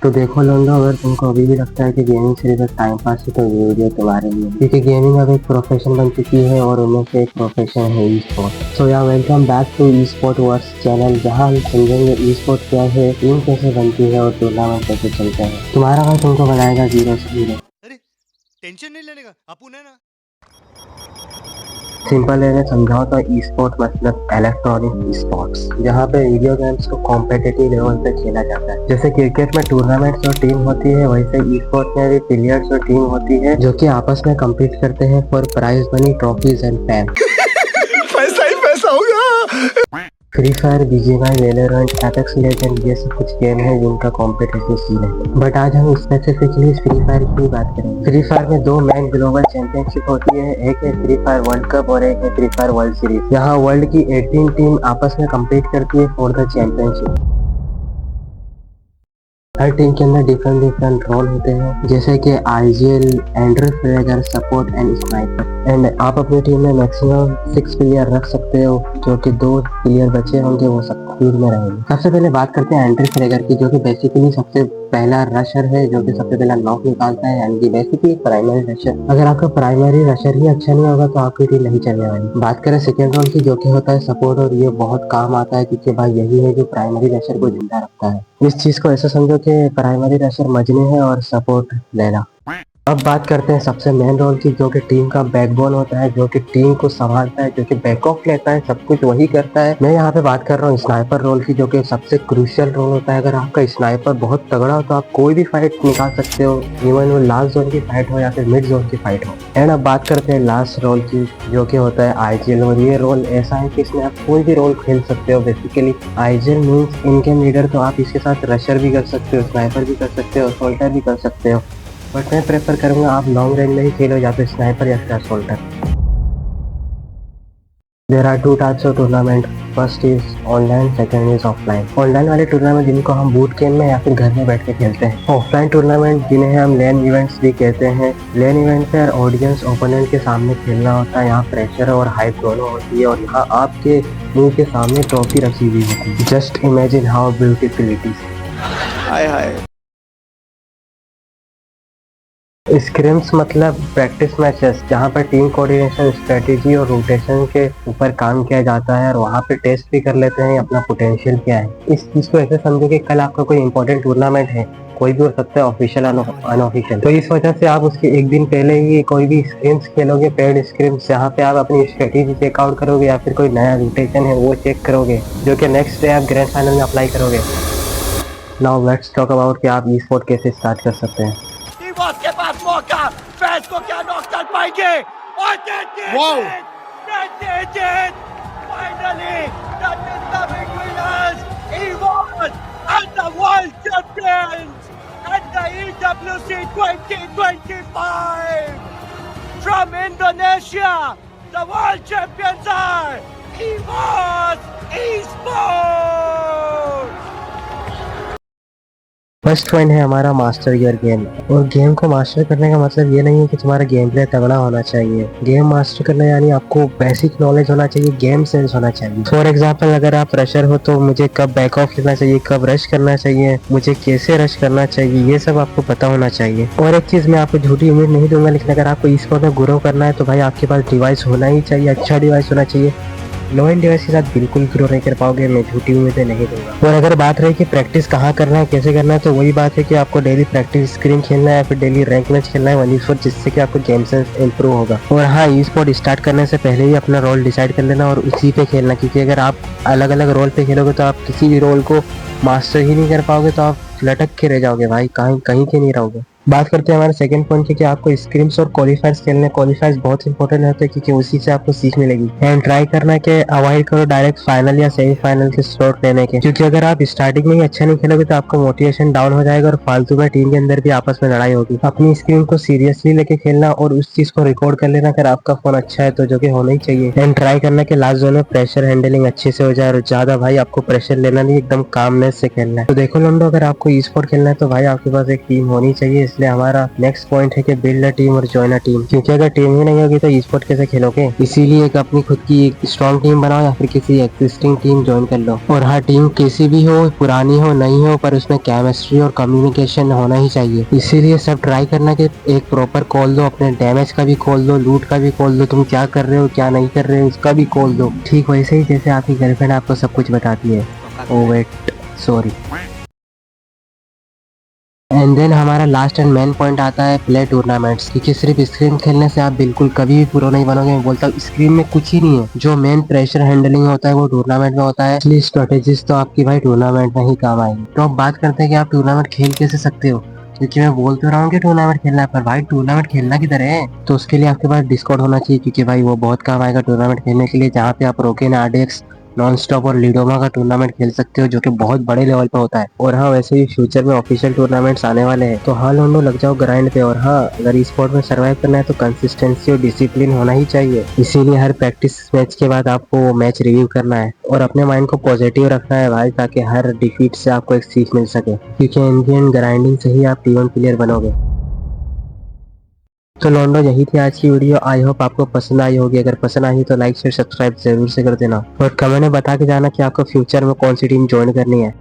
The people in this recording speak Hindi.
तो देखो लोंडो, अगर तुमको अभी भी लगता है कि गेमिंग सिर्फ एक टाइम पास है तो ये वीडियो तुम्हारे लिए, क्योंकि गेमिंग अब एक प्रोफेशन बन चुकी है और उनमें से एक प्रोफेशन है ई स्पोर्ट। सो या welcome back to esport verse channel, जहां हम समझेंगे ई स्पोर्ट क्या है, टीम कैसे बनती है और टूर्नामेंट कैसे चलते हैं। तुम्हारा भाई तुमको बनाएगा 0 से 0। अरे टेंशन नहीं लेने का, अपुन है ना। सिंपल वे में समझाओ तो ई स्पोर्ट मतलब इलेक्ट्रॉनिक स्पोर्ट्स, जहाँ पे वीडियो गेम्स को कॉम्पिटिटिव लेवल पे खेला जाता है। जैसे क्रिकेट में टूर्नामेंट्स और टीम होती है, वैसे ई स्पोर्ट में भी प्लेयर्स और टीम होती है जो कि आपस में कम्पीट करते हैं for prize money, trophies and fame. पैसा ही पैसा होगा। Free Fire, BGMI, Valorant, Apex Legend, ये सब कुछ गेम है जिनका कॉम्पिटिटिव सीन है। बट आज हम स्पेसिफिकली फ्री फायर की बात करेंगे। फ्री फायर में दो मेन ग्लोबल चैंपियनशिप होती है, एक है फ्री फायर वर्ल्ड कप और एक है फ्री फायर वर्ल्ड सीरीज। यहाँ वर्ल्ड की 18 टीम आपस में कम्पीट करती है for the championship. Her team के अंदर डिफरेंट रोल होते हैं, जैसे कि IGL, Android player, support and sniper. And आप अपनी टीम में मैक्सिमम 6 प्लेयर रख सकते हो, जो कि 2 प्लेयर बचे होंगे वो सब फील्ड में रहेंगे। सबसे पहले बात करते हैं एंट्री फ्रेगर की, जो कि बेसिकली सबसे पहला रशर है, जो कि सबसे पहला नॉक निकालता है, यानी कि बेसिकली प्राइमरी रशर। अगर आपका प्राइमरी रशर ही अच्छा नहीं होगा तो आपकी टीम नहीं चलने वाली। बात करें सेकेंड रोल की, जो कि होता है सपोर्ट, और ये बहुत काम आता है क्योंकि भाई यही है जो प्राइमरी रशर को जिंदा रखता है। इस चीज को ऐसे समझो कि प्राइमरी रशर मजनी है और सपोर्ट लेना। अब बात करते हैं सबसे मेन रोल की, जो कि टीम का बैकबोन होता है, जो कि टीम को संभालता है, जो कि बैकऑफ लेता है, सब कुछ वही करता है। मैं यहाँ पे बात कर रहा हूँ स्नाइपर रोल की, जो कि सबसे क्रूशियल रोल होता है। अगर आपका स्नाइपर बहुत तगड़ा हो तो आप कोई भी फाइट निकाल सकते हो, इवन वो लास्ट जोन की फाइट हो या फिर मिड जोन की फाइट हो। एंड अब बात करते हैं लास्ट रोल की, जो कि होता है आईजीएल। और ये रोल ऐसा है कि इसमें आप कोई भी रोल खेल सकते हो। Basically IGL means in game leader, तो आप इसके साथ रशर भी कर सकते हो, स्नाइपर भी कर सकते हो, सोल्टर भी कर सकते हो। बट मैं प्रेफर करूंगा आप लॉन्ग रेंज में ही खेलो, या फिर स्नाइपर या फिर assaulter. There are 2 types of tournament, first is online, second is offline. Online वाले टूर्नामेंट जिनको हम बूट गेम में या फिर घर में बैठ के खेलते हैं। ऑफलाइन टूर्नामेंट जिन्हें हम लेन इवेंट्स भी कहते हैं। लेन इवेंट पे ऑडियंस ओपोनेंट के सामने खेलना होता है, यहाँ प्रेशर और हाइप दोनों होती है, और यहाँ आपके मुंह के सामने ट्रॉफी रखी हुई होती है। Just imagine how beautiful it is. Hi hi. Scrims मतलब प्रैक्टिस मैचेस, जहाँ पर टीम कोऑर्डिनेशन, स्ट्रेटेजी और रोटेशन के ऊपर काम किया जाता है, और वहाँ पे टेस्ट भी कर लेते हैं अपना पोटेंशियल क्या है। इस चीज को ऐसे समझो कि कल आपका कोई इंपॉर्टेंट टूर्नामेंट है, कोई भी हो सकता है, ऑफिशियल अनऑफिशियल, तो इस वजह से आप उसके एक दिन पहले ही कोई भी स्क्रिम्स खेलोगे, पेड स्क्रिम्स, जहाँ पे आप अपनी स्ट्रेटेजी चेकआउट करोगे या फिर कोई नया रोटेशन है वो चेक करोगे, जो कि नेक्स्ट डे आप ग्रैंड फाइनल में अप्लाई करोगे। नाउ लेट्स टॉक अबाउट कि आप ई स्पोर्ट कैसे स्टार्ट कर सकते हैं। बॉस के पास मौका, फैंस को क्या नॉक कर पाएंगे? और finally that is the big winners. EVOS and the world champions at the EWC 2025 from Indonesia. The world champions are EVOS Esports. First point है हमारा मास्टर योर गेम। और गेम को मास्टर करने का मतलब ये नहीं है कि तुम्हारा गेम प्ले तगड़ा होना चाहिए। गेम मास्टर करना यानी आपको बेसिक नॉलेज होना चाहिए, गेम सेंस होना चाहिए। फॉर एग्जांपल, अगर आप रशर हो तो मुझे कब बैक ऑफ लेना चाहिए, कब रश करना चाहिए, मुझे कैसे रश करना चाहिए, ये सब आपको पता होना चाहिए। और एक चीज मैं आपको झूठी उम्मीद नहीं दूंगा, लेकिन अगर आपको ई-स्पोर्ट में ग्रो करना है तो भाई आपके पास डिवाइस होना ही चाहिए, अच्छा डिवाइस होना चाहिए। लो एंड डिवाइस के साथ बिल्कुल ग्रो नहीं कर पाओगे, मैं झूठी उम्मीदें नहीं दूंगा। और अगर बात रही कि प्रैक्टिस कहाँ करना है, कैसे करना है, तो वही बात है कि आपको डेली प्रैक्टिस स्क्रीन खेलना है या फिर डेली रैंक मैच खेलना है 1v4, जिससे कि आपको गेम सेंस इंप्रूव होगा। और हाँ, ई स्पोर्ट स्टार्ट करने से पहले ही अपना रोल डिसाइड कर लेना और उसी पे खेलना, क्योंकि अगर आप अलग अलग रोल पे खेलोगे तो आप किसी भी रोल को मास्टर ही नहीं कर पाओगे, तो आप लटक के रह जाओगे भाई, कहीं के नहीं रहोगे। बात करते हैं हमारे सेकंड पॉइंट की, कि आपको स्क्रिम्स और क्वालिफायर्स खेलने। क्वालिफायर्स बहुत इंपॉर्टेंट होते हैं क्योंकि उसी से आपको सीख मिलेगी। एंड ट्राई करना कि अवॉइड करो डायरेक्ट फाइनल या सेमीफाइनल के स्लॉट लेने के, क्योंकि अगर आप स्टार्टिंग में ही अच्छा नहीं खेलोगे तो आपका मोटिवेशन डाउन हो जाएगा और फालतू में टीम के अंदर भी आपस में लड़ाई होगी। अपनी स्क्रीन को सीरियसली लेके खेलना और उस चीज को रिकॉर्ड कर लेना अगर आपका फोन अच्छा है तो, जो कि होना ही चाहिए। एंड ट्राई करना कि लास्ट जोन में प्रेशर हैंडलिंग अच्छे से हो जाए, और ज्यादा भाई आपको प्रेशर लेना नहीं, एकदम कामनेस से खेलना है। तो देखो लंडो, अगर आपको ई स्पोर्ट खेलना है तो भाई आपके पास एक टीम होनी चाहिए, इसलिए हमारा नेक्स्ट पॉइंट है कि बिल्ड अ टीम और ज्वाइन अ टीम, क्योंकि अगर टीम ही नहीं होगी तो ई स्पोर्ट कैसे खेलोगे। इसीलिए एक अपनी खुद की एक स्ट्रॉन्ग टीम बनाओ या फिर किसी एग्जिस्टिंग टीम ज्वाइन कर लो। और हर टीम कैसी भी हो, पुरानी हो नई हो, पर उसमें केमिस्ट्री और कम्युनिकेशन होना ही चाहिए। इसीलिए सब ट्राई करना कि एक प्रॉपर कॉल दो, अपने डैमेज का भी कॉल दो, लूट का भी कॉल दो, तुम क्या कर रहे हो क्या नहीं कर रहे हो उसका भी कॉल दो। ठीक वैसे ही जैसे आपकी गर्लफ्रेंड आपको सब कुछ बताती है। Oh wait, sorry. And then हमारा लास्ट एंड मेन पॉइंट आता है प्ले टूर्नामेंट्स, क्योंकि सिर्फ स्क्रीन खेलने से आप बिल्कुल कभी भी प्रो नहीं बनोगे। मैं बोलता हूँ स्क्रीन में कुछ ही नहीं है, जो मेन प्रेशर हैंडलिंग होता है वो टूर्नामेंट में होता है। इसलिए स्ट्रेटेजिस्ट तो आपकी भाई टूर्नामेंट में ही काम आएगी। तो अब बात करते हैं कि आप टूर्नामेंट खेल कैसे सकते हो, क्योंकि मैं बोल तो रहा हूँ कि टूर्नामेंट खेलना है, पर भाई टूर्नामेंट खेलना किधर है। तो उसके लिए आपके पास डिस्कॉर्ड होना चाहिए, क्योंकि भाई वो बहुत काम आएगा टूर्नामेंट खेलने के लिए, जहाँ पे आप रोकेन आरडीएक्स नॉन स्टॉप और लीडोमा का टूर्नामेंट खेल सकते हो, जो कि बहुत बड़े लेवल पे होता है। और हाँ, वैसे भी फ्यूचर में ऑफिशियल टूर्नामेंट्स आने वाले हैं, तो हाँ लोगों लग जाओ ग्राइंड पे। और हाँ, अगर ई स्पोर्ट में सर्वाइव करना है तो कंसिस्टेंसी और डिसिप्लिन होना ही चाहिए। इसीलिए हर प्रैक्टिस मैच के बाद आपको मैच रिव्यू करना है और अपने माइंड को पॉजिटिव रखना है भाई, ताकि हर डिफीट से आपको एक सीख मिल सके, क्योंकि इन दी एंड ग्राइंडिंग से ही आप T1 प्लेयर बनोगे। तो लोंडो यही थी आज की वीडियो। आई होप आपको पसंद आई होगी। अगर पसंद आई तो लाइक शेयर सब्सक्राइब जरूर से कर देना और कमेंट में बता के जाना कि आपको फ्यूचर में कौन सी टीम ज्वाइन करनी है।